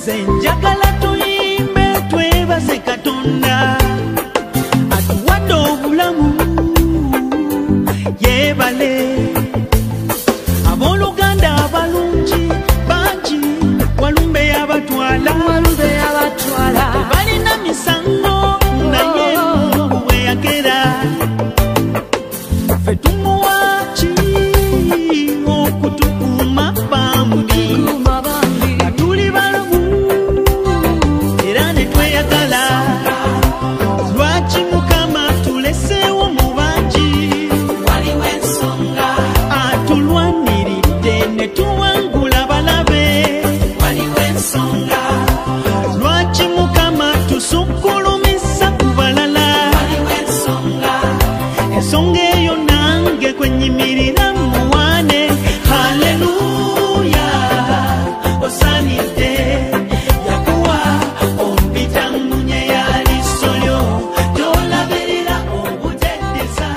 Njagala tuyimbe twebaze Katonda atuwadde obulamu yebale abooluganda abalungi bangi walumbe yabatwala balina misango naye weyagera ffe tumuwaki okutukuma bambi atuli balamu era ne tweyagala lwaki Mukama tuleseewo mu bangi waliwo ensonga atulwaniridde ne tuwangula balabe waliwo ensonga lwaki Mukama tusukkulumisa ku balala waliwo ensonga eyo nange kwenyimirira muwane haleluya osanidde yakuwa ompitangunye yalisolyo gyolaberera obutedesa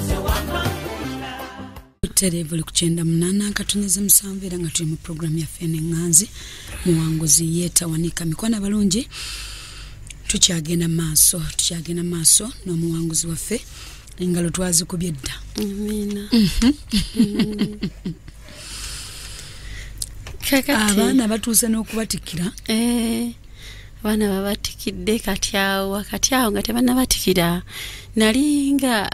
sewamangula Terevu lukuchenda mnana katunize musanvu era nga tuli mu program ya Fene Nganzi muwanguzi yetawanika mikwana balungi tukyagenda maaso n'omuwanguzi waffe engalo twazikubye dda. Amina. Abaana batuuse n'okubatikira. Abaana babatikidde kati awo nga tebannabatikira nalinga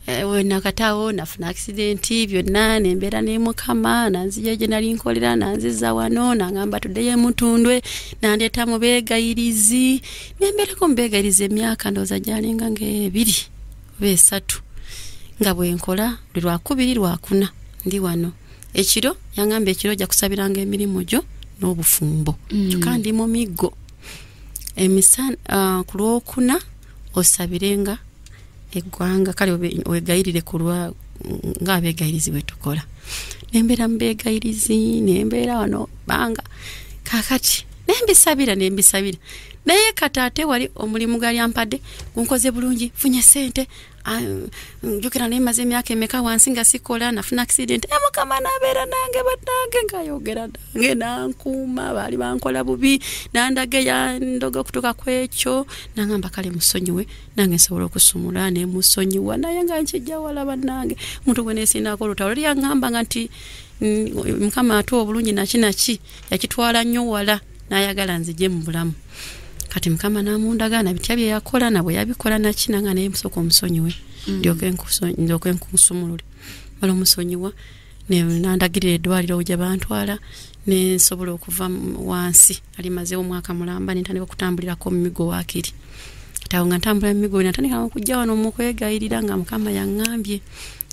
wena katawo nafuna accident byonna nembeera ne Mukama nanzija gye nali nkolera nanziza wano nangamba tuddeyo Mutundwe nandeeta mu beegayirizi nembeerako mu beegayirizi emyaka ndowooza gyalinga ng'ebiri oba esatu nga bwenkola buli Lwakubiri Lwakuna ndi wano ekiro yangamba ekiro ojja kusabiranga emirimu gyo n'obufumbo kyokka ndi mu miggo emisana ku Lwokuna osabirenga eggwanga kale wegayirire kulwa ng'abeegayirizi bwe tukola nembeera mu beegayirizi nembeera wano banga kakati nembisabira naye kataate wali omulimu gali ampadde gunkoze bulungi funye sente njukira naye maze emyaka emeka wansi nga sikola nafuna accident Mukama nabeera nange bannange ngayogera nange nankuuma baali bankola bubi nandage yandoga okutuuka kwekyo nangamba kale musonyiwe nange nsobola okusumula ne musonyiwa naye nga nkijja wala bannange muntu gwe neesinaako olutalo lyangamba nga nti Mukama atuwa obulungi naki yakitwala nnyo wala n'ayagala nzije mu bulamu kati Mukama namundagaana bitya bye yakola na bwe yabikola nakinanga naye musoko omusonyiwe ndyoke nkusumulule balo omusonyiwa nandagirira eddwaliro gye bantwala ne nsobola okuva wansi ali mazeewo omwaka mulamba nentandika okutambulirako mu migo waakiri tawo nga ntambula mu migo natandika okujja wano mukwegayirira nga Mukama yaŋŋambye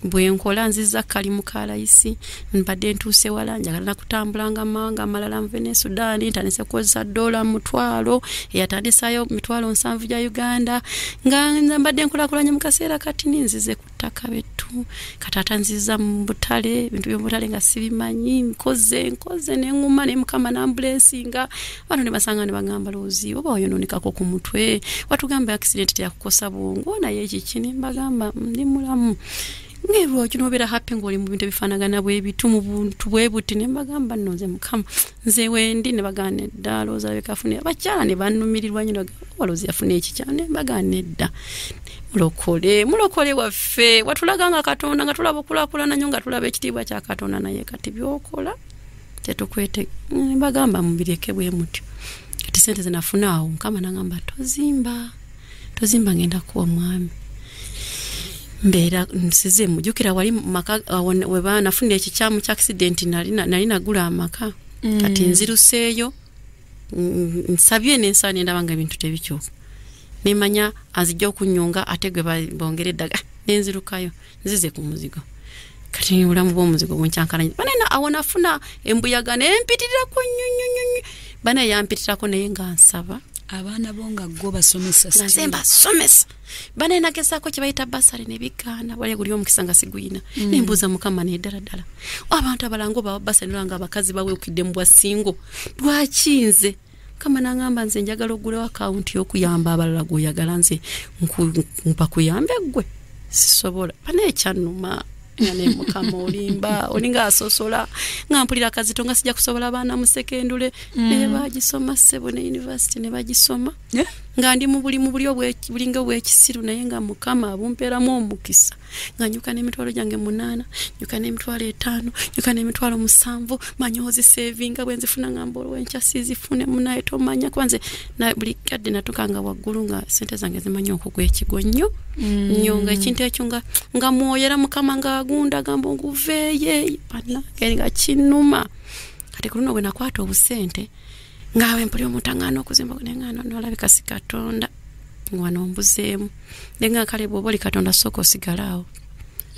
bwenkola nziza kali mukalayisi mbadde ntuuse wala njagala kutambulanga manga malala nve ne Sudani ntandise kukozesa $1,000 eyatandisayo $7,000 gya Uganda nga mbadde nkulakulanya mu kaseera kati ninzize ku ttaka bettu katata nziza mu butale bintu by'obutale nga sibimanyi nkoze n'enguma ne Mukama n'ambulensinga bano ne basanga ne bagamba loozi oba oyonoonekako ku mutwe watugamba accident teyakukosa bwongo naye ekikini mbagamba ndi mulamu ngeebwa kino obeera happy ng'oli mu bintu ebifaanagana bwebitu mu buntu bwe buti ne mbagamba nno nze Mukama nze wendi ne bagana edda looza bekafune abakyala ne bannumirirwa nnyo waloozi yafuna ekikyala ne bagana edda mulokole waffe watulaga nga Katonda nga tulaba okulaakulana nnyo nga tulaba ekitiibwa kya Katonda naye kati byokola tetukwete ne bagamba mubireke bwe mutyo kati sente zinafuna awo Mukama nangamba tozimba ngenda kuwa mwami mbeera nsize mujukira wali maka we banafunda ekikyamu kya accident nali nagula amaka kati nziruseeyo nsabye n'ensaani ndabanga ebintu tebikyuka nemanya azijja okunyonga ate gwe bongere eddaga nenzirukayo nzize ku muzigo kati obulamu bw'omuzigo bwenkyankalanye banena awo nafuna embuyaga nempitirira ku nnyunyunyunyu bana yampitirako naye nga nsaba abaana bonga go basomesa somesa bana nagezaako kye bayita basale ne bigana wali guli omukisa nga siguyina nembuuza Mukama ne ddala abantu abalango ba basale nga abakazi baweekidde mu bwasingo lwakinze kama nangamba nze njagala ogula account y'okuyamba abalala goyagala nze mpa kuyambe gwe sisobola bana ekyanuma ngane mukama olimba olinga asosola ngampulira kazito nga sijja kusobola abaana mu sekendule ne bagisoma sebo ne university ne bagisoma nga ndi mu buli obwebulinga obwekisiru naye nga mukama abumperamu omukisa nga nyuka n'emitwalo gyange 8 nyuka n'emitwalo 5 nyuka n'emitwalo 7 manyozi savinga bwenzifuna ngamba olwencha sizifune munaye tomanya kwanze na buli kadde natukanga waggulu nga sente zange zimanyi okugwa ekigo nnyo nga ekintu ekyo nga mwoyera mukama nga agunda gamba nguveeye bana nga kinuma kati kuno bwe nakwata obusente ngawe mpuli omutangano okuzimba kunengano nolabika si Katonda ngwano mbuzeemu nenga kale bw'oli Katonda soko osigalawo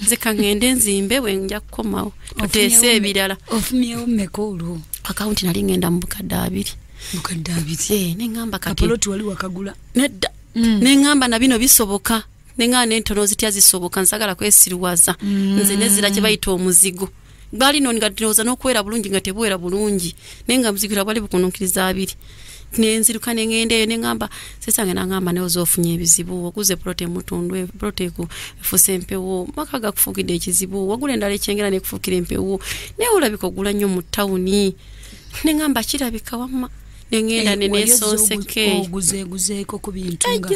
nze kangende nzimbe bwe nja kukomawo tuteese ebirala ofumyewo mmekolo akaunti nali ngenda mu bukadde 2 nengamba kati kapoloti wali wakagula nedda nengamba na bino bisoboka nenga n'entono zitya zisoboka nsagala kwesiriwaza nze nezira kye bayita omuzigo bali no ngatiroza n'okwera bulungi nga tebwera bulungi nenga muzikira bali bukununkiriza 2 nenziruka nengende nengamba sesange nangamba neozofunye ebizibu okuze prote mutundwe prote ku fuse empewo makaga kufukide ekizibu wagule ndale kyengera ne kufukira empewo ne olabika ogula nnyo mu tawuni nengamba kirabika wamma nengenda nenesonseke oguzeeko ku bintu nga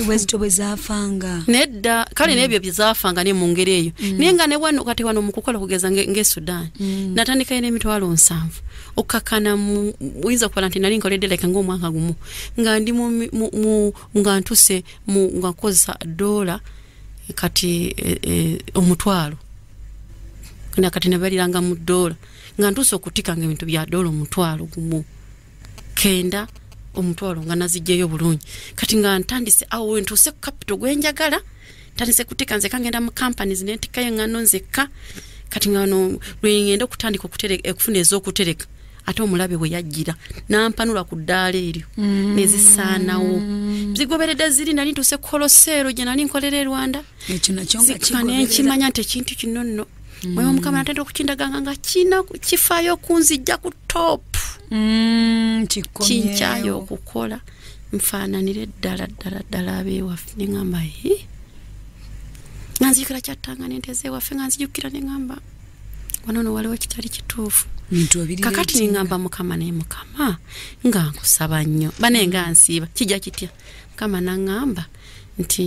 wezito bwezafanga nedda kale nebyo byazafanga ne mu ngeri eyo nenga ne wano kati wano mukukola kugeza nge Sudan natandika ine emitwalo 7 okakana muiza kwa nti nali nkolede like ng'omwaka gumu nga ndi mu nga ntuse mu nga koza $, kati omutwalo kuna kati nabaliranga mu $, nga ntuse okutikanga ebintu bya $, omutwalo gumu kenda omutwalo nga nazijeyo bulungi kati nga ntandise awo ntuse ku capital gwenjagala tandise kutika nze kangenda mu companies netikaye ngano nzeka kati ngano lwengenda okutandika okufuna ezokutereka ate omulabe bwe yajjira nampanula ku ddaala eryo nezisaanawo zigoberedde ziri nali ntuse kolosero gye nali nkolera Rwanda ekyo nakyo nga kimanya nti ekintu kino nno mwe omukama natenda okukindaganga nga kina kifaayo kunzijja ku top kinkyayo okukola nfaananire ddala abeewaffe ne ngamba nga nzijukira kyattanga nenteze ewaffe nga nzijukira ne ngamba wanono waliwo kitali kituufu kakati nengamba mukama naye mukama nga nkusaba nnyo banenga nsiiba kijja kitya mukama nangamba nti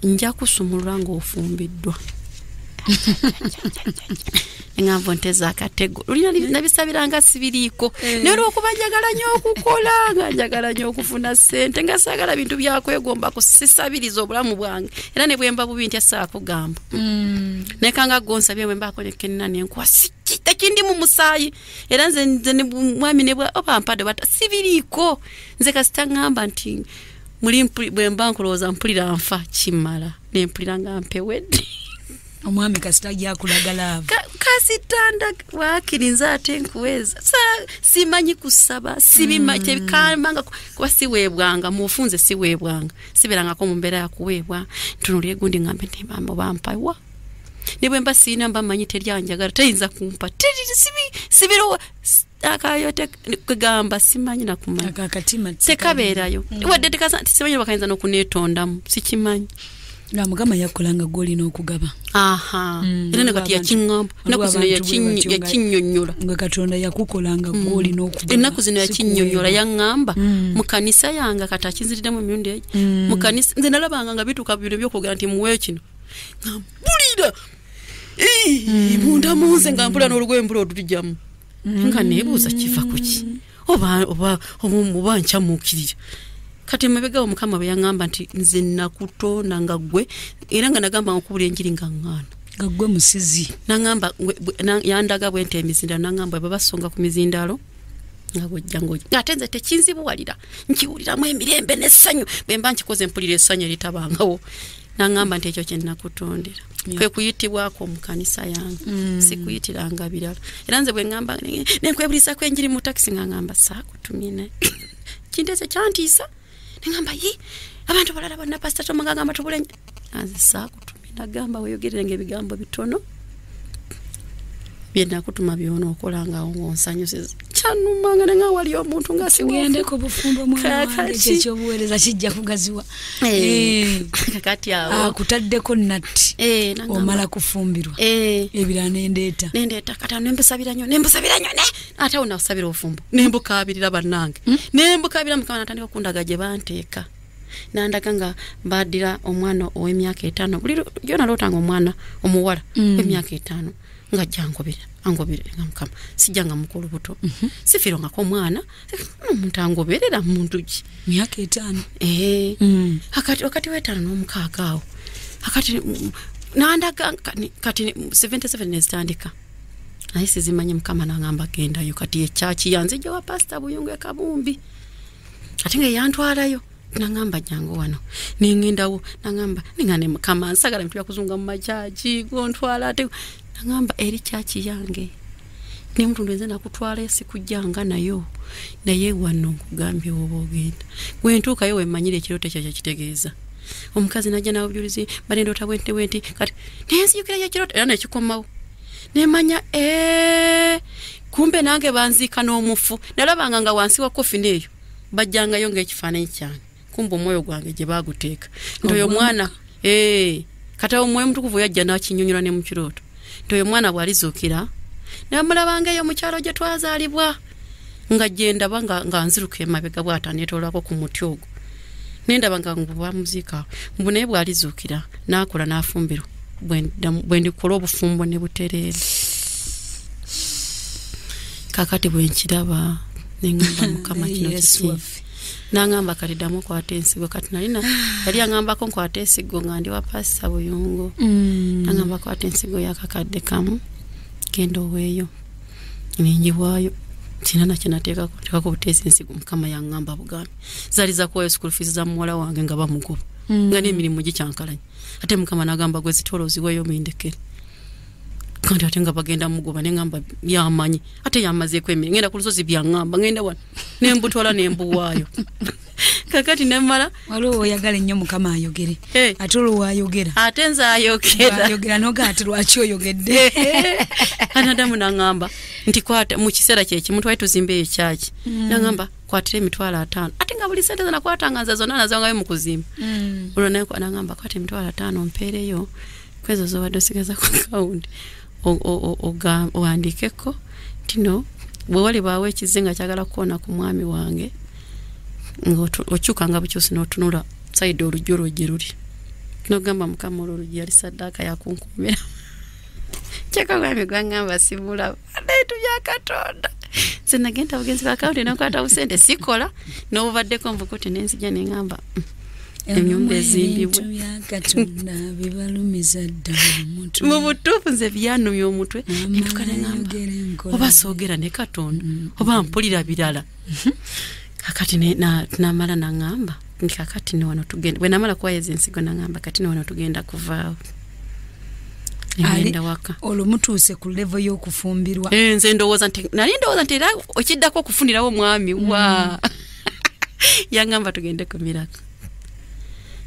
nja kusumulula ng'ofumbiddwa ngamba nteza akatego lulina nabisabiranga sibiriiko naye olw'okuba njagala nnyo okukola nga njagala nnyo okufuna ssente nga saagala bintu byakwegomba kusisabiriza obulamu bwange era ne bwemba bubi ntya saakugamba nekanga gonsabye bwe mbaako nekenna nenkuwa tekindi mu musaayi era nze ne mwami ne obampadde bata sibiriiko nze kasita ngamba nti muli bwe mba nkulowooza mpulira nfa kimala nempulira nga mpewedde omwami kasita yakulagala kasitanda wakirinza ate nkuweza simanyi kusaba sibimanyi tebikambanga kuba siweebwanga mufunze siweebwanga siberangako mu mbeera yakuweebwa ntunulire gundi ngambe ntibambo bampawa ne bwe mba siina mba manyi teryanjagala tayinza kumpa sibirowa akayo kugamba simanyi nakumanya tekabeerayo wadde simanyi bakayinza n'okuneetondamu sikimanyi nga mugama yakolanga goli n'okugaba era ne kati yakiŋŋamba ennaku zino yakinnyonnyola nga Katonda yakukolanga goli n'okugaba ennaku zino yakinnyonnyola yaŋŋamba mu kanisa yange kati akinziriddemu emirundi egi mu kanisa nze nalabanga nga bituuka bino byokwogera nti muwe kino nga mpulira munda munze nga mpulira n'olugoye mpula olutujjamu nga neebuuza kiva ku ki oba nkyamuukirira kati mabega omukama bwe yaŋŋamba nti nze nakutonda nga ggwe era nga nagamba nkubula enjiri nga ŋŋaana nga ggwe musizi naŋŋamba yandaga bwe nti emizindalo naŋŋamba bwe basonga ku mizindalo nga bwojja ngoja ng'ate nze tekinzibuwalira nkiwuliramu emirembe n'essanyu bwe mba nkikoze mpulira essanyu eritabangawo naŋŋamba nti ekyo kye nakutondera kwe kuyitibwako mu kanisa yange sikuyitiranga birala era nze bwe ŋŋamba nenkwebulizaako enjiri mu takisi nga ŋŋamba saakutumye naye kintu ekyo kyantiisa nengamba abantu balala bonna pastor Tomanga gamba tubule anze saakutumye nagamba weyogerere ebigambo bitono byenda kutuma byono okolanga onsanyusiza chanuma nga wali omuntu nga sigende ko bufumbo mwana wange checho buwereza kijja kugaziwa kakati awo kutaddeko natti omala kufumbirwa ebira nendeta kata nembusabira nyo ne ate una usabira ofumbo nembukabirira bannange nembukabira mukama natandika kundagaje banteeka nandaga nga mbadira omwana ow'emyaka 5 buli yona lotanga omwana omuwala w'emyaka 5 nga jangobira ngamukama sijanga mukulu buto sifiro nga ko mwana omuntu angoberera muntu ki myaka 5 akati wetana n'omukaaga awo akati nandaga kati 77 nezitandika naye sizimanye mukama nangamba genda yo kati echachi yanze jo wa pastor Buyungu Kabumbi ati nga yantwalayo nangamba jango wano ningindawo nangamba ningane mukama nsagala mtu yakuzunga mu machachi gontwala ate nangamba eri chachi yange ni mtu ndwenze nakutwala esikujjanga nayo naye wano kugambye obogenda gwentuka yo wemanyire ekirote kya kitegeeza omukazi najja nawo byulizi balendo tabwente kati nensi yukira ya kirote era nekikomawo nemanya kumbe nange banzika n'omufu nalabanga nga wansi wa kofi neyo bajjanga yonge ekifaananyi kyange kumbe omwoyo gwange gye baguteeka ntoyo mwana kata omwoyo mutukuvu yajja n'akinyonyola ne mu kiroto ntoyo mwana bwalizuukira namulabanga eyo mu kyalo gye twazaalibwa nga genda nga nziruka emabega bw'ataneetoolako ku muti ogwo nendaba nga nguba muzika mbu naye bwalizuukira n'akola n'afumbirwa bwe ndikola obufumbo ne butereere kakati bwe nkiraba nengamba mukama kino kisi nangamba kati ddamu kwata ensigo kati nalina yali angambako nkwata ensigo nga ndi wa Pastor Buyungu nangamba kwata ensigo yakakadde kamu genda oweeyo ninjibwayo kinana kinateekako buteesi ensigo mukama yangamba bugambi zaliza kuwayo school fees za muwala wange nga bamugoba nga n'emirimu gikyankalanye ate mukama nagamba gwe zitolo ziweeyo mindekere kandi ate nga bagenda mugoba nengamba yamanyi ate yamazeeko emirimu ngenda ku lusozi byangamba ngenda wano nembutwala nembuwaayo kakati nemala waliwo oyagala ennyo mukama ayogere ate olwo wayogera ate nze ayogera noga ati lwaki oyogedde anadamu nangamba nti kwata mu kiseera kyekimu twali tuzimba eyo kyaki nangamba kwatira emitwalo 5 ate nga buli sente zanakwatanga nze zonna nazangayo mu kuzimba olwo naye nangamba kwata emitwalo 5 mpeereyo kwezo zobadde osigaza ku akawunti owandiikeko tino bwe wali baawe ekizinga kyagala kukoona ku mwami wange okyukanga bukyusi n'otunula sayidi oluggi olwojje luli nogamba mukama olwoluggi yali saddaaka yakunkumira kyeka mwami gwangamba sibula aneetu byakatonda nze nagenda bugenzi ku akawunti nokwata busente sikola n'obuvaddeko nvukuti nenzija nengamba enyumba ezimbibwa byakatonda bibalumiza ddala omuntu mu butuufu nze byanumya omutwe nituka nengamba oba soogera ne katonda oba mpulira birala kakati namala nangamba kakati ne wano tugenda bwe namala kuwayeza ensigo nangamba kati ne wano tugenda kuvaawo ngenda waka olwo mutuuse ku level y'okufumbirwa nze ndowooza nti era okiddako okufunirawo omwami wa yangamba tugende ku mirako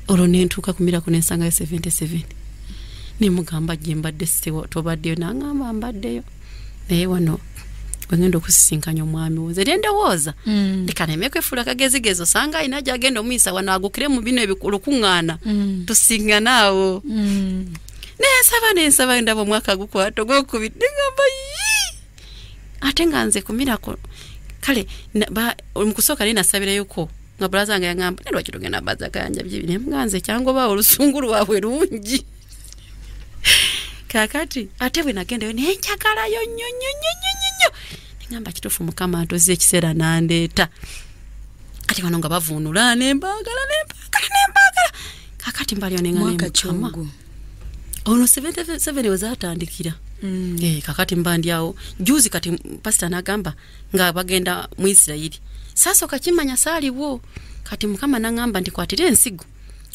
olwo nentuuka ku mirako nensangayo 77 nemugamba gye mbadde tobaddeyo nangamba mbaddeyo naye wano wengenda okusisinkanya omwami wo nze ndowooza ndikanemeko efula kagezigezi osanga alina gyagenda omuyisa wano agukire mu bino ebikulukuŋŋaana tusiŋŋanaawo nensaba ndaba omwaka gukwata ogwokubiri nengamba ate nga nze ku mirako kale mukusooka naye nasabirayoko nga bulaza nga yangamba lwaki tugenda baza ganja byibi nemuganze kyangoba olusungu lwabwe lungi kakati ate bwe nagendayo nenjagalayo nnyo nengamba kituufu mukama ntozi ekiseera nandeeta ati wano nga bavuunula nembagala kakati mbalyo nenganemukama ono 77 wezatandikira kakati mbandyawo juzi kati pastor nagamba nga bagenda mu Isiraeli sasa okakimanya saaliwo kati mukama nangamba ndikwatire ensigo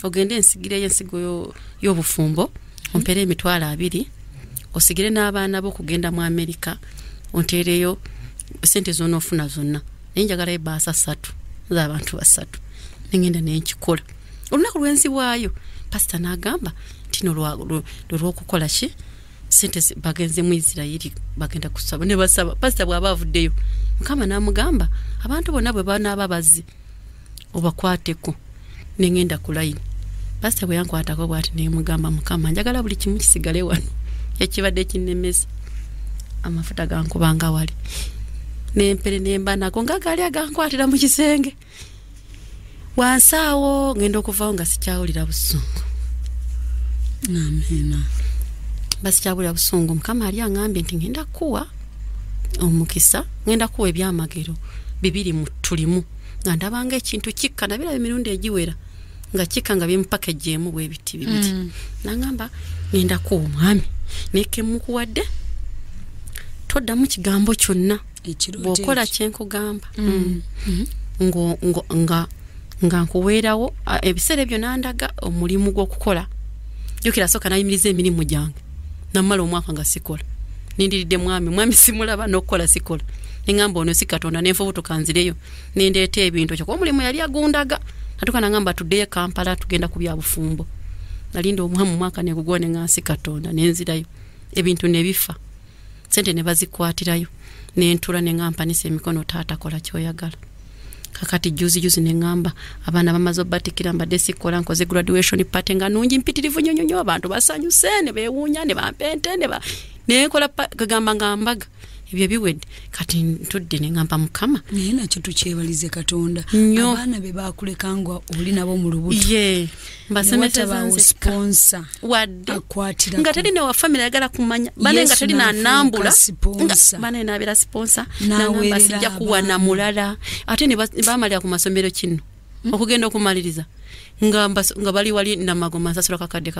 ogende ensigireyo ensigo y'obufumbo ompere emitwalo 2 osigire n'abaana bo kugenda mu America ontereyo sente zonna ofuna zonna nenjagala ebaasa 3 z'abantu 3 nengenda nenkikola olunaku lw'ensibwayo pastor nagamba tino lw'okukola ki sente bagenze mu Isiraeli bagenda kusaba ne basaba pastor bw'aba avuddeyo Mukama namugamba abantu bonna bwe banaaba bazzi obakwateko nengenda ku line. Pastor bwe yankwatako bwati ne mugamba Mukama njagala buli kimu kisigale wano ekibadde kinnemezi amafuta gankubanga wali nempere nemba nako ngagali agankwatira mu kisenge wansaawo ngenda okuvaho nga sikyawulira busungu. Amen. Basi kyabulira busungu Mukama ali angambye nti ngenda kuwa omukisa ngenda kuwa ebyamagero 2 mu tulimu nga ndabanga ekintu kikka nabira emirundi egiwera nga kikka nga bimpackage emu bwe biti bibiti. Nangamba ngenda kuwa omwami neke mukuwadde todda mu kigambo kyonna bokola kyenkugamba nga nkuweerawo ebiseera ebyo nandaga omulimu gw'okukola jukira soka nayimiriza emirimu gyange namala omwaka nga sikola nindiridde mwami simulaba n'okukola sikola nengamba ono si Katonda nenfubuto kanzireyo nendeeta ebintu kyo omulimu yali agundaga natuka nangamba tuddeyo Kampala tugenda ku bya bufumbo nalinda omwami mwaka negugone ngansi Katonda nenzirayo ebintu nebifa sente ne bazikwatirayo nentula nengamba nise emikono taata kola kyoyagala. Kakati juzi nengamba abana bamaze batikira mbadde sikola nkoze graduation party nga nungi mpitirivu nyonyonyo abantu basanyuse ne bewunya ne bampente nekola kagamba ngambaga ebyo biwedde kati ntudde nengamba Mukama naye nakyo tukyebalize Katonda abaana be bakulekangwa oli nabo mu lubuto mbasemeseza sponsor wadde akwatira nga tali ne wa family yagala kumanya bane nga tali na nambula bane nabira sponsor nangamba sijja kuwa na mulala ate ne bamalira ku masomero kino okugenda okumaliriza nga bali wali na magoma sasura kakadde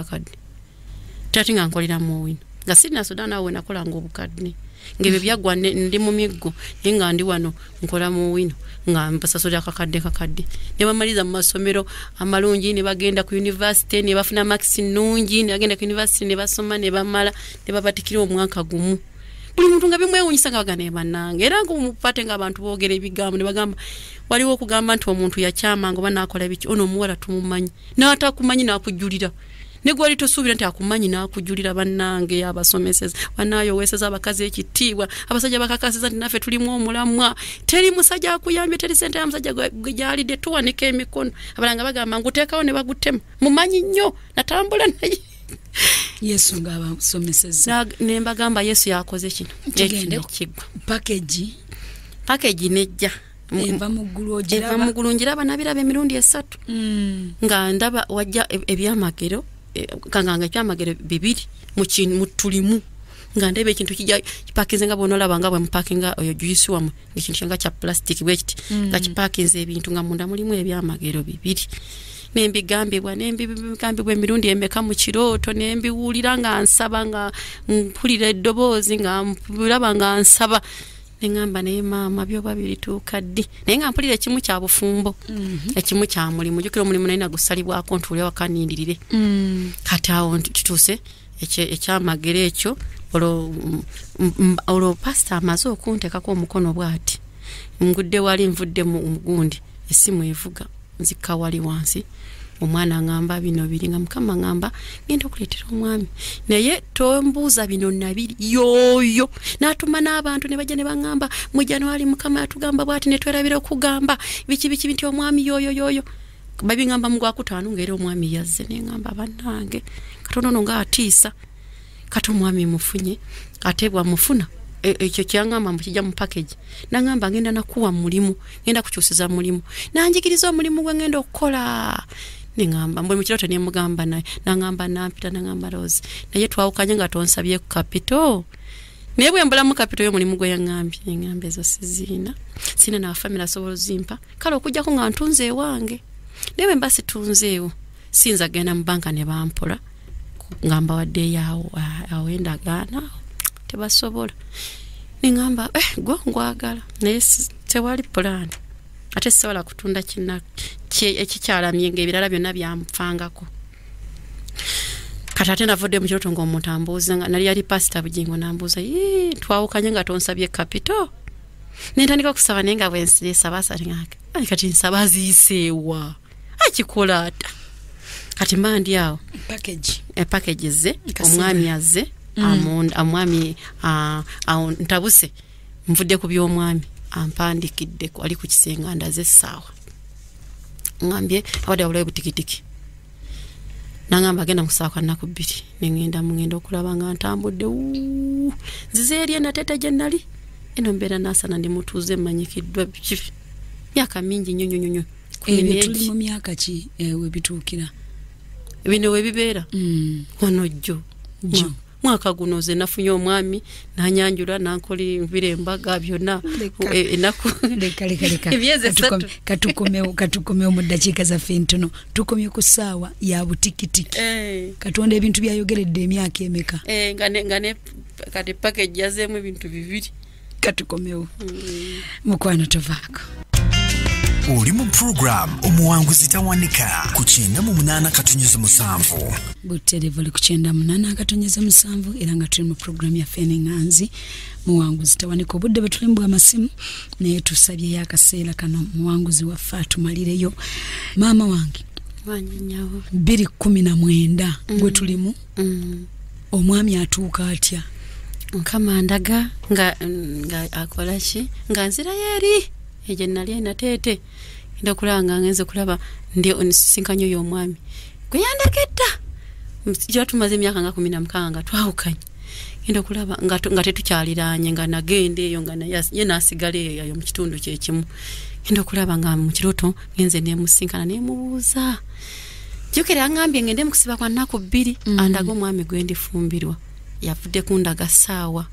tati nga nkolera mu wino nga sina Sudana we nakola ng'obukadde ngebe byagwa ndi mu miggo nga ndi wano nkola mu wino nga mpasasula kakadde ne bamaliza mu masomero amalungi ne bagenda ku university ne bafuna max nungi ne bagenda ku university ne basoma ne bamala ne babatikira omwaka gumu buli muntu nga bimwewunyisa nga bagane banange era ngo mupate nga abantu boogera ebigambo ne bagamba waliwo okugamba nti omuntu yakyama ngo banakola biki ono muwala tumumanyi n'atakumanyi n'akujulira negwali tosuubira nti akumanyi n'akujulira bannange abasomeseza banayo weseza abakazi ekitiibwa abasajja bakakasiza nti naffe tulimu omulamwa teri musajja akuyambye teri sente ya musajja gyalidde tuwanika emikono abalanga bagamba nguteekawo ne bagutema mumanyi nnyo natambula naye Yesu ng'abasomeseza nembagamba Yesu yakoze kino kigende package nejja eva muggulu njiraba nabiraba emirundi 3 nga ndaba wajja ebyamagero kanganga ebyamagero 2 mu tulimu nga ndebe ekintu kijja kipakinze nga bonolaba nga bwe mupakinga oyo juice wamu ekintu nga kya plastic bwekiti nga kipakinze ebintu nga munda mulimu ebyamagero 2 nembigambibwa emirundi emeka mu kirooto nembiwulira nga nsaba nga mpulira eddoboozi nga mpulaba nga nsaba nengamba naye maama byoba birituuka ddi naye nga mpulira ekimu kya bufumbo ekimu kya mulimu jukira omulimu naye nagusalibwako ntule wakanindirire kati awo kituuse ekyamagero ekyo olwo pasita amaze okunteekako omukono bwati ngudde wali nvudde mu gundi essimu evuga nzikka wali wansi omwana ngamba bino biri nga Mukama ngamba ngenda okuleetera omwami naye tombuuza bino nabiri yoyo n'atuma n'abantu ne bajja ne bangamba mu January Mukama yatugamba bwati ne twerabira okugamba biki binti omwami yoyo babingamba mu Gwakutaano ng'era omwami yazze ne ngamba bannange Katonda ono ng'atiisa kati omwami mufunye ate bwamufuna ekyo kyangamba mukijja mu package nangamba ngenda nakuwa mulimu ngenda kukyusiza mulimu nanjigiriza omulimu gwe ngenda okukola nengamba mbwe mukirooto ne mugamba naye nangamba nampita nangamba Rose naye twawukanye nga tonsabye ku capital naye bwe mbula mu capital y'omulimu gwe yangambye nengamba ezo sizina sina na family asobola zimpa kale okujjako nga ntunze ewange naye bwe mba situnzeewo sinza genda mu banka ne bampola ngamba wadde yawo awendagaana tebasobola nengamba gwe ngwagala naye tewali plan ate sobola kutunda kinna ekikyalamye ng'ebirala byonna byamfangako kati ate navudde mu kirooto ng'omuntu ambuuza nga nali yali pasita bugingo nambuuza twawukanye nga tonsabye capital nentandika okusaba naye nga bwensaba ngake kati nsaba ziiseewa akikola ata kati mandi awo package ze omwami azze omwami ntabuse nvudde ku by'omwami ampandikidde ali ku kisenga ndaze essaawa ngambye abadde abulayo butikitiki nangamba agenda mu ssaawa kannaku 2 ngenda okulaba nga ntambudde nzize eri enateta gye nnali eno mbeera naasana ndi mutuuze mmanyikiddwa myaka mingi nnyo tuli mu myaka ki webituukira bino webibeera ono jjo mwaka guno ze nafunye omwami nanyanjula nankoli nvire embaga byonna enaku ebyeze 3 katukomeo mu dakiika zaffe ntono tukomye ku ssaawa ya butikitiki katonda ebintu byayogeredde emyaka emeka nga kati package yazeemu ebintu 2 katukomeo mukwano tovaako oli mu program omuwanguzi tawanika ku 98.7 Buterevu li ku 98.7 era nga tuli mu program ya Fene Nganzi muwanguzi tawanika obudde betulimbwa amasimu naye tusabye yakaseera kano muwanguzi wa Fatumalireyo mama wange wanyawo 2019 gwe tulimu omwami atuuka atya nkama ndaga nga akola ki nga nzira yeri eje nali na tete ndo kulanga ngenze kulaba ndio sinkanyo yo mwami kuyandaketta msijwa tumaze emyaka nga 16 nga twahukanye ndo kulaba nga tetukyaliranye nga nagende yo nga ye nasigale yo mu kitundu kye kimu ndo kulaba nga mu kiroto ngenze ne musinkana ne mubuza jukere angambye ngende mukusiba kwa nako 2 andago mwami gwende fumbirwa yavudde kundaga sawa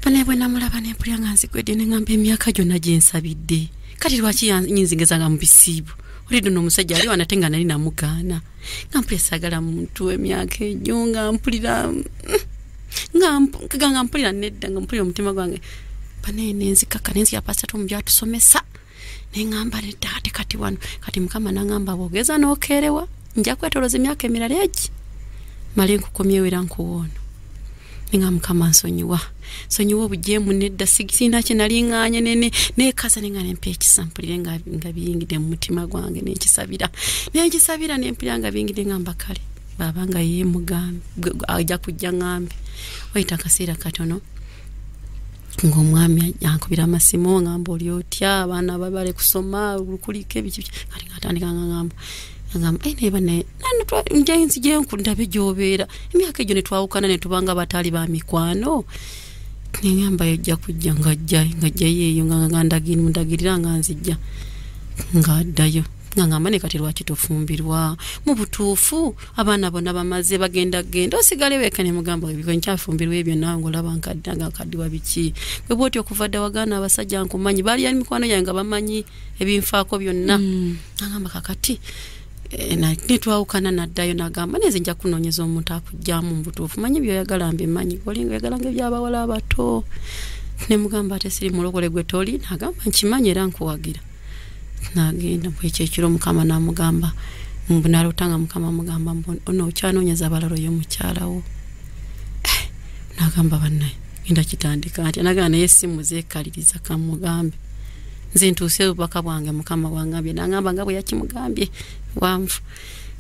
Panebwe namulaba ne mpulya nga nzikwedde ne ngamba emyaka gyonna gye nsabidde kati lwaki nyinzingezanga mu bisiibu olido n'omusajja ali wanatenga nali namugaana nga mpulya saagala muntu emyaka egyo nga mpulira nedda nga mpulira omutima gwange panene nzikaka nenzira pastor mu byatusomesa ne ngamba nedda ate kati wano kati mukama nangamba bwogeza n'okeerewa nja kwetoloza emyaka emirala egi male nkukomyewo era nkuwono ninga mukama nsonyiwa obujemu nedda sigina kinalinganye ne kasa ninga nempe ekisampulire nga biyingide mu mutima gwange nekisabira nempiranga biyingide ngamba kale babanga ye mugambi ajja kujja ngambe waita kaseera katono ng'omwami yankubira amasimu ngamba oli otya abaana babale kusoma lukulike biki kati ngatandika ngamba nane njenzi jenkundabe jobeera emyaka egyo ne twawukana ne tubanga batali ba mikwano ngamba yajja kujja ngajja yeyo ndagirira nga nzijja ngaddayo ngamba ne kati lwaki tofumbirwa mu butuufu abaana bonna bamaze bagenda osigale weka ne mugamba ebyo nkyafumbirwa ebyo nawe ngolaba nkaddaga kaddiwa biki bwe bwoti okuva dda wagaana abasajja nkumanyi bali ali mikwano yange bamanyi ebinfaako byonna ngamba kakati na nitwawukana naddayo nagamba neze nja kunoonyeza omuntu akujjamu mu butuufu manyi byoyagala mbe manyi olinga oyagala ng'ebyabawala abato ne mugamba ate siri mulokole gwe toli nagamba nkimanyi era nkuwagira nagenda bwekyo ekiro mukama namugamba nalotanga mukama mugamba ono okyanoonyeza abalala oyo mukyalawo nagamba bannaye ngenda kitandika ati nagamba naye essimu zeekaliriza kamugambe nze ntuuse obubaka bwange mukama bwangambye nagamba nga bwe yakimugambye wanfu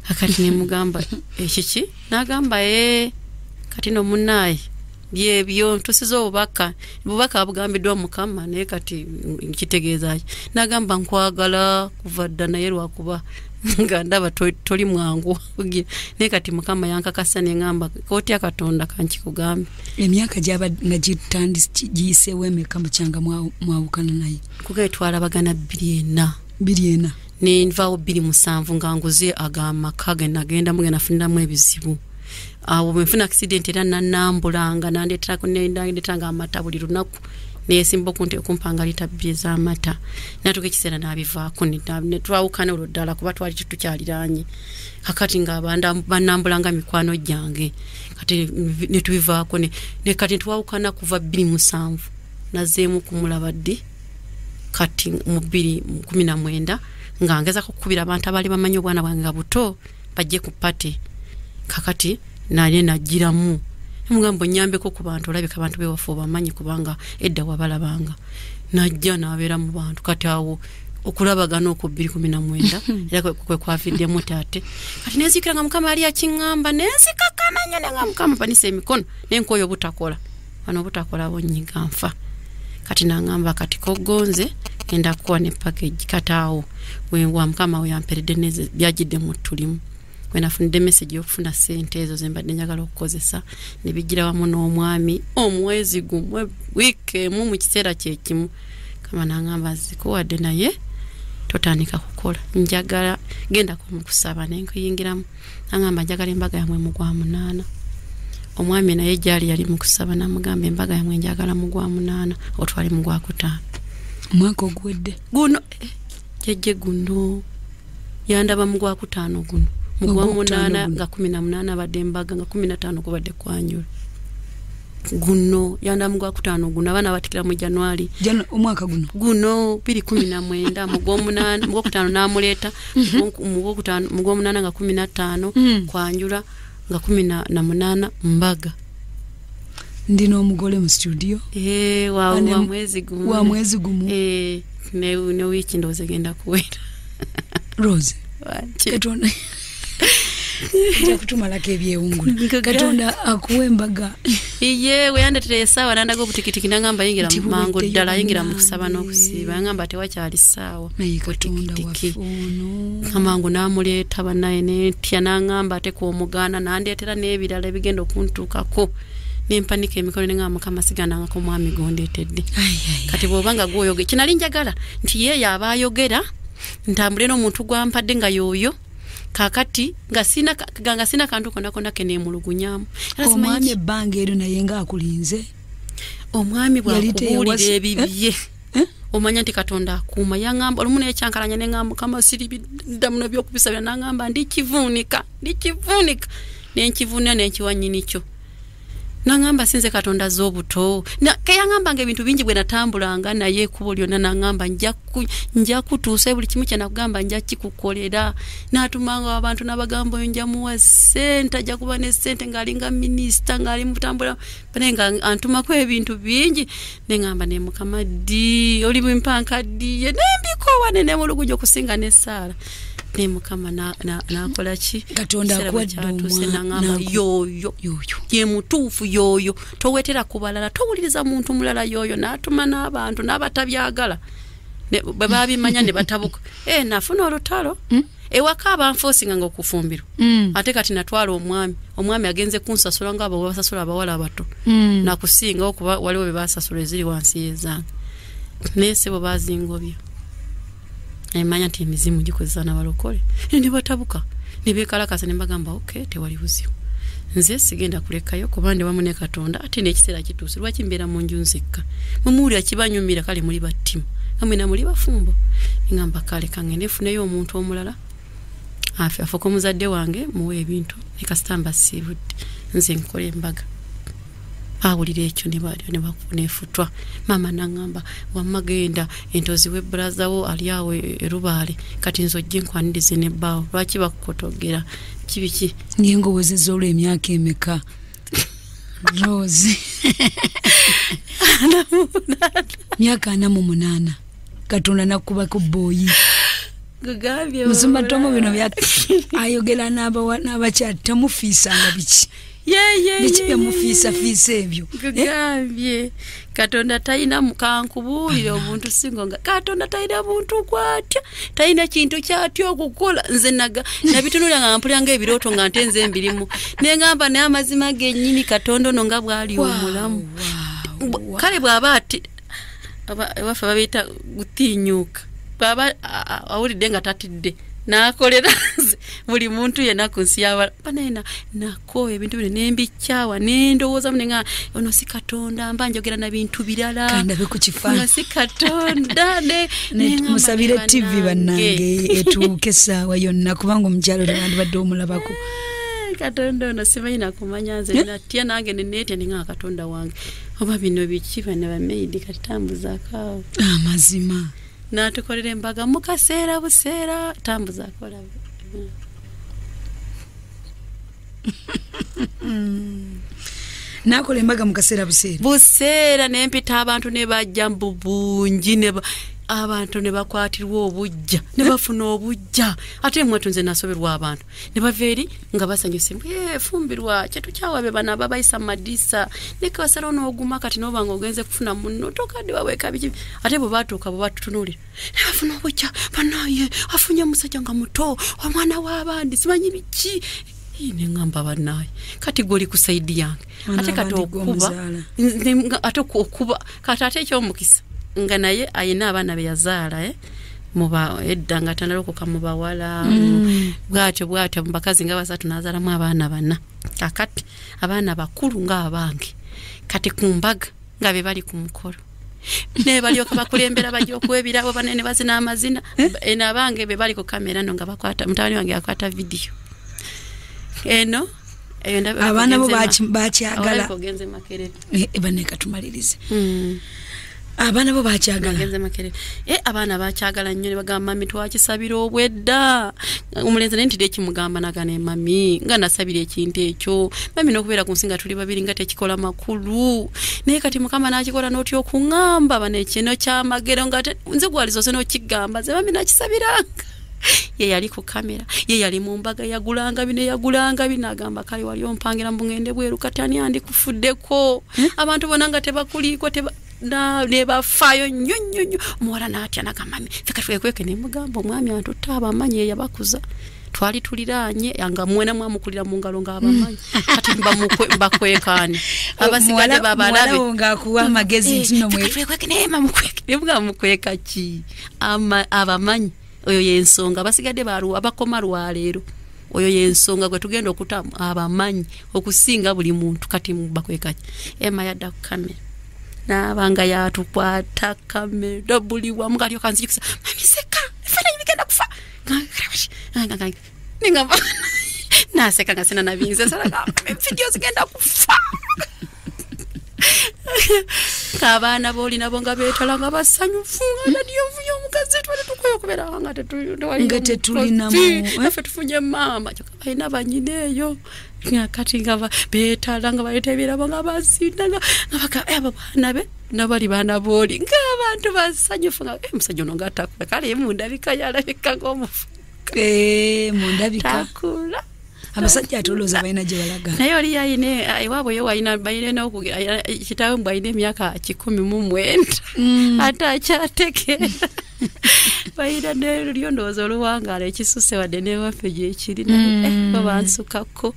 akati ne mugamba ekiki nagamba kati no munnaye byebyo ntusize obubaka bugambiddwa mukama naye kati nkitegeeza nagamba nkwagala kuva dda naye lwakuba nga ndaba toli mwangu naye kati mukama yankakasa ne ngamba kotya katonda kankikugambe emyaka gyaba nga giyiseewo emeka mukyanga mwawukana naye kugaye twalabagana 2 nenvaawo 27 nga nguze agamaka genagenda mugenda funiramu ebizibu awo bwenfuna accident era nanambulanga nandetanga amata buli lunaku neyesimba okumpanga lita 2 ez'amata natuka ekiseera nabivaako netwawukana olwo ddala kuba twali tukyaliranye kakati nga banambulanga mikwano gyange kati netubivaako kati twawukana kuva 27 nazeemu kumulaba ddi kati mu 2019 nga ngeza kukubira abantu abali bamanyi obwana bwange nga buto bajje ku pate kakati nalye najiramu mugambo nyambeko ku bantu olabika abantu bewafu bamanyi kubanga edda wabalabanga najja nabeera mu bantu kati awo okulabagana ku 2019 era kwe kwafiddemu tate kati nezikira nga mukama ali akingamba nenzikakana nnyo nga mukama panisa emikono nenkoyo butakola bano butakola bonyiga nfa kati nangamba kati kogonze enda kuwa ne package kataawo wa mukama we yamperede neze byajidde mu tulimu wenafunide message yokufuna sente ezo zembadde njagala okukozesa ne bigira wamu n'omwami omwezi gumwe wiki mu kiseera kyekimu kama nangamba zikuwadde naye totandika kukola njagala genda kumukusaba nenkuyingiramu nangamba njagala embaga yamwe mu gwa 8 omwami naye jali yali mukusaba namugamba embaga yamwe njagala mu gwa 8 otwali mu gwa 5 mwaka ogwedde guno jeje guno yandaba mu gwa 5 guno mu gwa 8 nga 18 abadde embaga nga 15 kubadde kwanjula guno yanda mu gwa 5 guno abana batikira mu January omwaka guno 2019 mu gwa 8 mu gwa 5 namuleta mu gwa 5 mu gwa 8 nga 15 kwanjula nga 18 mbaga ndino omugole mu studio wa mwezi gumu ne wiki ndoze genda kuwera Rose Katonda jakutumalako ebyewungula Katonda akuwembaga we yandetere sawa nandaga obutikitiki nangamba yingira mango ddala yingira mu kusaba n'okusiiba yangamba tewakyali sawa butikitiki amangu namuleeta banaye netya nangamba ate kuomugana nandeetera n'ebirala ebigenda okuntuukako nempanika emikono nenga mukama sigana ngako mwami gondetedde kati bwobanga gwoyoge kinali njagala nti ye yaba ayogera ntambule n'omuntu gwampadde nga yoyo kakati nga sina kantu kona kene mulugunyamu omwami ebbanga eryo naye nga akulinze omwami bwakubulira ebibye omanya nti Katonda akuuma yangamba olumu n'ekyankalanya nengamba kama siribidda muno byokubisabira nangamba ndikivuunika nenkivuunira nenkiwanyini kyo nangamba sinze Katonda z'obuto keyangamba nga ebintu bingi bwe natambulanga naye kubo lyonna nangamba nja kutuusa buli kimu kyenakugamba nja kikukolera natumanga abantu n'abagambo nja muwa sente ajja kuba ne sente ng'alinga minisita ng'ali mutambula nga antumako ebintu bingi nengamba ne mukama ddi oli bwimpanka ddiye nembikowa nenemuluguja okusinga ne Saara ne mukama nakola ki Katonda akwadde omwana yoyo ye mutuufu yoyo towetera kubalala towuliriza muntu mulala yoyo natuma n'abantu n'abatabyagala bwe babimanya ne batabuka nafuna olutalo ewaka abanfoosinga nga okufumbirwa ate kati natwala omwami agenze kunsasula nga abo basasula abawala abato nakusinga okuba waliwo be basasula eziri wansi yezange nese bo bazingobya emanya nti emizimu gikozesa n'abalokole ne batabuka ne beekalakasa ne bagamba tewali buzibu nze sigenda kulekayo kuba ndi wamu ne Katonda ate n'ekiseera kituuse lwaki mbeera mu nju nzekka mumuwulira kibanyumira kale muli battimu amwe na muli bafumbo ngamba kale kangende nefuneyo omuntu omulala afako omuzadde wange muwe ebintu ne kasitamba siibudde nze nkola embaga awulira ekyo nefutwa mama nangamba wamagenda entozi we braza wo ali awo erubaale kati nzojje nkwanirize ne bbaawo lwaki bakukotogera kibiki ngengowezeza olw'emyaka emeka Rose myaka 48 Katonda nakubako boyi gagambye musumba tomo bino bya ayogera n'abakyali tamufiisanga biki biki byamufiisa ebyo gagambye Katonda talina mukankubuulira omuntu singo nga Katonda talina muntu kwatya talina kintu kyatya okukola nze nabitunulira nga mpuliranga ebirooto nga ntenze embirimu nengamba naye amazima gennyini Katonda ono nga bwali omulamu kale bw'aba ati ewaffe babiyita gutinyuuka bw'aba awulidde nga tatidde nakolera buli muntu yena ku nsi yawa banena nako ebintu bino nembikyawa nendowooza munenga ono si Katonda mba njogera na bintu birala kanda be ku kifaananyi si Katonda musabire TV bannange etuuke essaawa yonna kubanga omukyalo tebandi badde omulabako Katonda ono simanyi nakumanya nze natya nange nenetya nenga Katonda wange oba bino biki bana bameidi katambuzakaawo amazima natukolera embaga mukaseera buseera tambuza akola nakola embaga mukaseera buseera nempita abantu ne bajja mbubungi abantu ne bakwatirwa obujja ne bafuna obujja ate mwatunze nasoberwa abantu ne baveri nga basanyuse fumbirwa kyetu kyawabe bana babayisa madisa ne kasalo n'oguma kati n'obanga ogenze kufuna munno tokadde waweka biki ate bo batuuka bo batutunulira ne bafuna obujja banaye afunye musajja nga muto omwana w'abandi simanyi biki ine ngamba banaye kati goli kusaidi yange ate kati okuba ate okuba kati ate ekyomukisa nga naye ayina abaana be yazaala muba eddanga tanalokoka mubawala bwatyo mbakazi nga basatu nazaala mu abaana bana kakati abaana bakulu nga abange kati kumbaga nga be bali ku mukolo ne balyoka bakulembera bajja okwebirabo banene bazina amazina ena abange be bali ku kamera no nga bakwata mutawani wange akwata video eno abaana bo bakyagala ogenze makerere baneka tumalirize abaana bo bakyagala ogenze makerere abaana bakyagala nnyo ne bagamba mami twakisabira obwedda omulenzi nenti ekimugamba nagane mami nga nasabira ekintu ekyo mami nokubeera ku nsinga tuli babiri nga tekikola makulu naye kati mukama nakikola n'otyo okungamba bane kino kyamagero nga nze gwalizo se n'okigamba ze mami nakisabiranga ye yali ku kamera ye yali mu mbaga yagulanga binagamba kali wali ompangira mbungende bweru katani andi kufuddeko abantu bonanga tebakuliko ne bafayo nyonyonyo muwala natya nagamami fika twekweke ne mugamba omwami antutaba amanyi yabakuza twali tuliranye yanga mwena mwamukulira mu ngalo ng'abamanyi kati mbakwekani abasigade babalabe nga kuwa amagezi ntino mwe twekweke ne mamukweke ne mukweka ki abamanyi oyo yensonga basigadde baru abakoma lwaleero oyo yensonga gwe tugenda okuta abamanyi okusinga buli muntu kati bakweka ema yadda kamera nabanga yatukwata kamera buli wa mugalyo kanzikisa mami seka fana yibigenda kufa ninga naseka ngasena nabinze sala video zigenda kufa kabana boli nabo nga betalanga basanyufu nadiyo vuyo mukazi twali tukoyo kubera nga ngate tulina mu afa tufunye mama kyokabina banyineyo kati nga betalanga bayetebera nga basindanga ngabaka abana be nabali bana boli ngabantu basanyufu nga musajja no ngatakula kale mundabika yalabika ngomufu mundabika takula abasajja atoloza bayina gye balaga naye oli yayine iwabo yo wayina bayine n'okugira kitawe mbwayine emyaka 19 ate akyategeera bayina n'olyo ndowooza oluwangaala ekisuse wadde newaffe gyekiri babansukako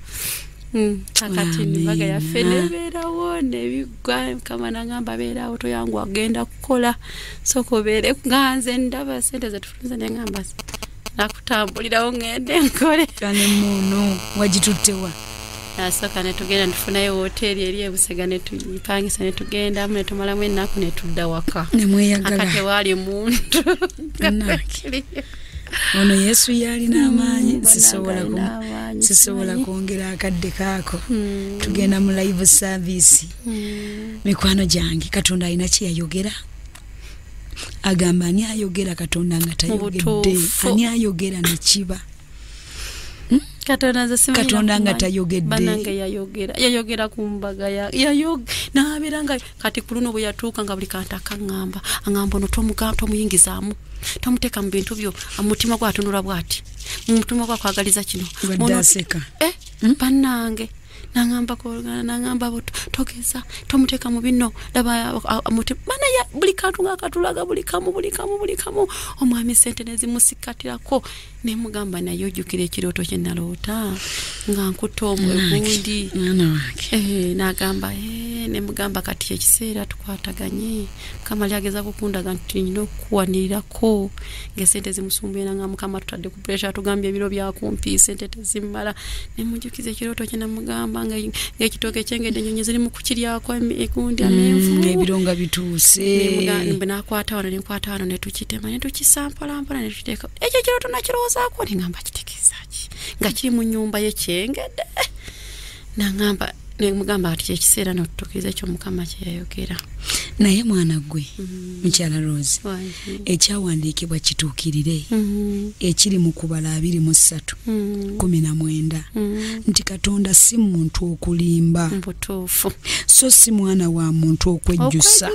akati nibaga yaffe nebeerawo nebigwa kama nagamba beerawo toyangu agenda kukola soka obeere nga nze ndaba sente zetufunza nengamba nakutambulirawo ngende nkole cyane muno wagituttewa nasooka netugenda netufunayo hoteri eri ebusega netuyipangisa netugenda mu netumalamu ennaku netudda waka nemweyagala akate wali muntu ono Yesu yalina amaanyi sisobola kwongera akadde kaako tugenda mu live service mikwano gyange Katonda alina kyeyayogera agamba ani ayogera Katonda nga tayogedde ani ayogera nekiba Katonda nga tayogedde bananga yayogera kumbaga nabiranga kati kuluno bwe yatuuka nga buli kantu akangamba angamba ono tomuyingizaamu tomuteka mu bintu byo omutima gwatunula bwati omutima gwakwagaliza kino banange nangamba kolgana nangamba togeza tomuteka mu bino daba amutima bana ya buli kantu ngakatulaga buli kamu omwami sente nezimusikatirako ne mugamba nayo jukire kiroto kye nalota nga nkutomo egundi nagamba ne mugamba kati ekiseera tukwataganye kama lyageza kukundaga ntino kuwanirako ngesente zimusumbuye nga mukama tutadde ku pressure tugambye ebiro bya kumpi sente tezimala ne mujukize kiroto kye namugamba nga ekitoke kyengede nyonyi ziri mu kukiryako egundi amenvu ebironga bituuse mbe nakwata wano ne tukitema ne tukisampala ne tukiteka ekyo kiroto nakirozaako ngamba kitekizaki nga kiri mu nyumba yekyengede nangamba ne mugamba ati ekiseera n'otutukiriza ekyo mukama kyeyayogera naye mwana gwe mukyala Rose ekyawandiikibwa kituukirire ekiri mu kubala 23:19 nti Katonda si muntu okulimba mbutuufu so si mwana wa muntu okwejjusa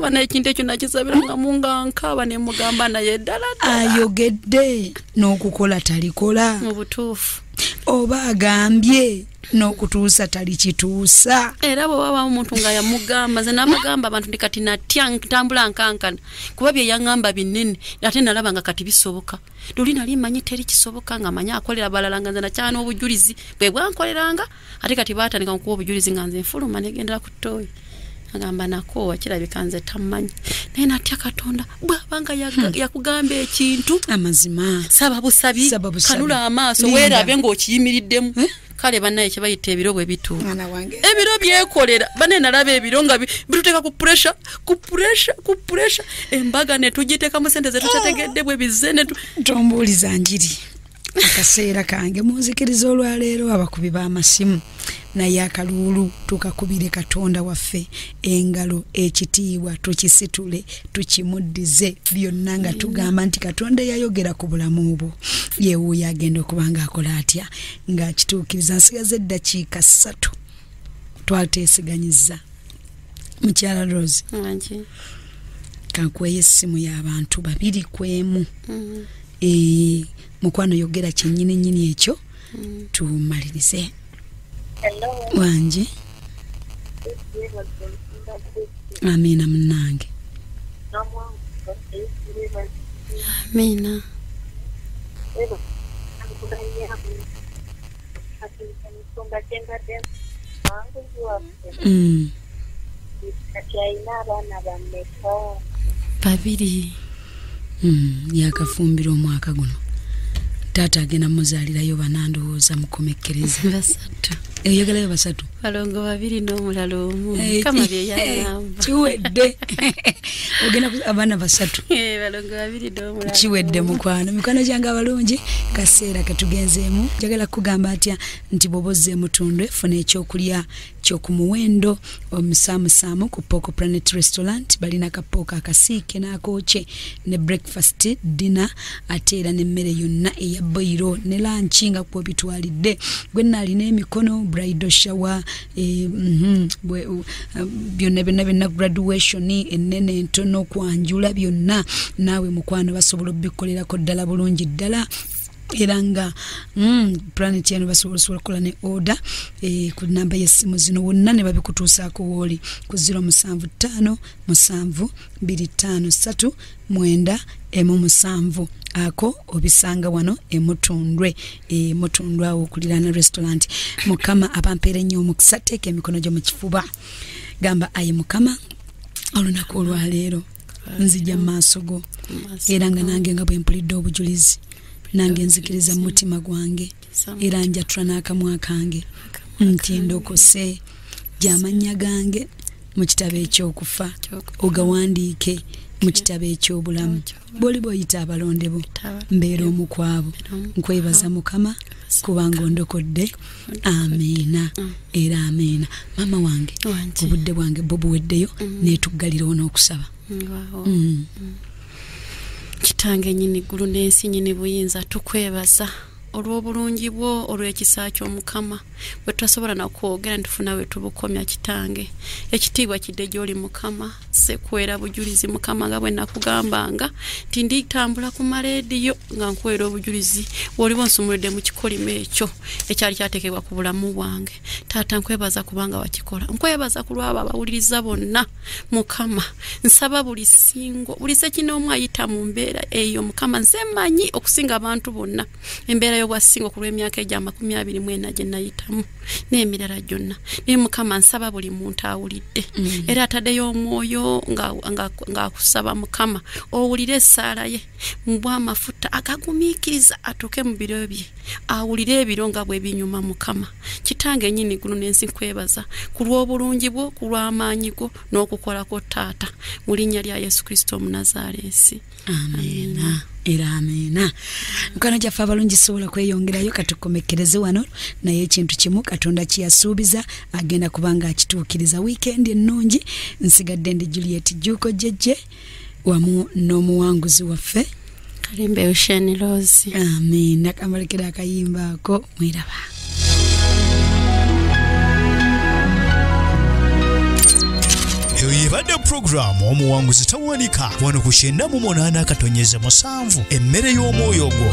bana ekintu ekyo nakisabira nga munga nkaba ne mugamba naye ddala ayogedde n'okukola talikola mu butuufu oba agambye n'okutuusa talikituusa era bwe waba omuntu nga yamugamba ze namugamba abantu ndi kati natya ntambula nkankana kuba bye yaŋŋamba binene ate nalaba nga kati bisoboka luli nali manyi teri kisoboka nga manya akolera balala nga nze nakyana obujulizi bwe bwankoleranga ate kati baatandika okuwa obujulizi nga nze nfuluma negendera ku ttooyi agamba nako kirabika nze tamanyi naye natya Katonda bwabanga yakugamba ekintu amazima saba busabi kanula amaaso weerabe ng'okiyimiriddemu kale bannaye kye bayita ebiro bwe bituuka ebiro byekolera bane nalaba ebiro nga bituteeka ku pressure embaga ne tugiteeka mu sente ze tutategedde bwe bizene tombuuliza njiri akaseera kange munzikiriza olwaleero abakubi b'amasimu naye akalulu tukakubire Katonda waffe engalo ekitiibwa tukisitule tukimuddize byonna nga tugamba nti Katonda yayogera ku bulamu bwo yeewuuyo agenda okubanga akola atya nga kituukiriza nsigaze eddakiika 3 twateesiganyizza mukyala Rose kankweye essimu y'abantu 2 kwemu mukwano yogera kyennyini ekyo tumalirize. Hello. Wanje. Amina mnange. Amina. Babiri. Yakafumbira omwaka guno. Tata agenda muzaalirayo banandowooza mukomekkereza. Basatu. Eyagalayo basatu. Balongo 2 n'omulalo omu. Kama bye yagamba. Kiwedde. Ogenda abaana basatu. Balongo 2 n'omulalo. Kiwedde mukwano. Mikwano gyange abalungi kaseera katugenzeemu. Njagala kugamba atya nti boboze mutundwe funa ekyokulya ky'okumuwendo omusaamusaamu ku Poco Planet Restaurant balina kapoka akasiike n'akooke ne breakfast dinner ate era n'emmere yonna eya boiro ne lunch nga kuba bitwalidde gwe nalina emikono bridal shower byonna graduation ennene entono kwanjula byonna naawe mukwano basobola obikolerako ddala bulungi ddala era nga Planet yano basobola kola ne order ku namba y'essimu zino wonna ne babikutuusaako wooli ku 0752539 ako obisanga wano emutundwe mutundwa okulirana restaurant mukama abampeere nnyo omukisa teeka emikono gyo mu kifuba gamba ayi mukama olunaku olwaleero nzija maaso go era nga nange nga bwe mpulidde obujulizi nange nzikiriza mu mutima gwange era njatula n'akamwa kange nti ndokose gy'amannya gange mu kitabo eky'okufa ogawandiike mu kitabo eky'obulamu bw'oli bw'oyita abalonde bo mbeera omu kwabo nkwebaza mukama kubanga ondokodde amiina era amiina mama wange obudde bwange bwo buweddeyo neetuggalirawo n'okusaba Kitange nyini ggulu n'ensi nyini buyinza tukwebaza olw'obulungi bwo olw'ekisa ky'omukama bwe twasobola nakwogera ntufuna we tubukomya kitange ekitiibwa kidde gy'oli mukama sekwera bujulizi mukama nga bwe nakugambanga nti nditambula ku marediyo nga nkwera obujulizi woliwo nsumulidde mu kikolimo ekyo ekyali kyateekebwa ku bulamu bwange taata nkwebaza kubanga wakikola nkwebaza ku lwabo abawuliriza bonna mukama nsaba buli singo buli sekinoomu ayita mu mbeera eyo mukama nze manyi okusinga abantu bonna embeera y'obwasingo ku lw'emyaka egya 24 gye nayitamu n'emirala gyonna naye mukama nsaba buli muntu awulidde era ataddeyo omwoyo ng'akusaba mukama owulire essaala ye mu bw'amafuta agagumiikiriza atuuke mu biro bye awulire ebiro nga bwe binyuma mukama kitange nnyini ggulu n'ensi nkwebaza ku lw'obulungi bwo ku lw'amaanyi go n'okukolako taata mu linnya lya Yesu Kristo Omunazaalesi. Amiina era amina. Mukwana jaffe abalungi sobola kweyongerayo katukomekereze wano naye ekintu kimu Katonda kiyasuubiza agenda kubanga akituukiriza. Weekend ennungi. Nsigadde ndi Juliet Juko Jeje wamu n'omuwanguzi waffe Kalimbe Ocean Rose. Amina. Kamalekera akayimba ako mwiraba. Eyo yebadde programu omuwanguzi tawanika wano ku 98.7 emmere y'omwoyo gwo.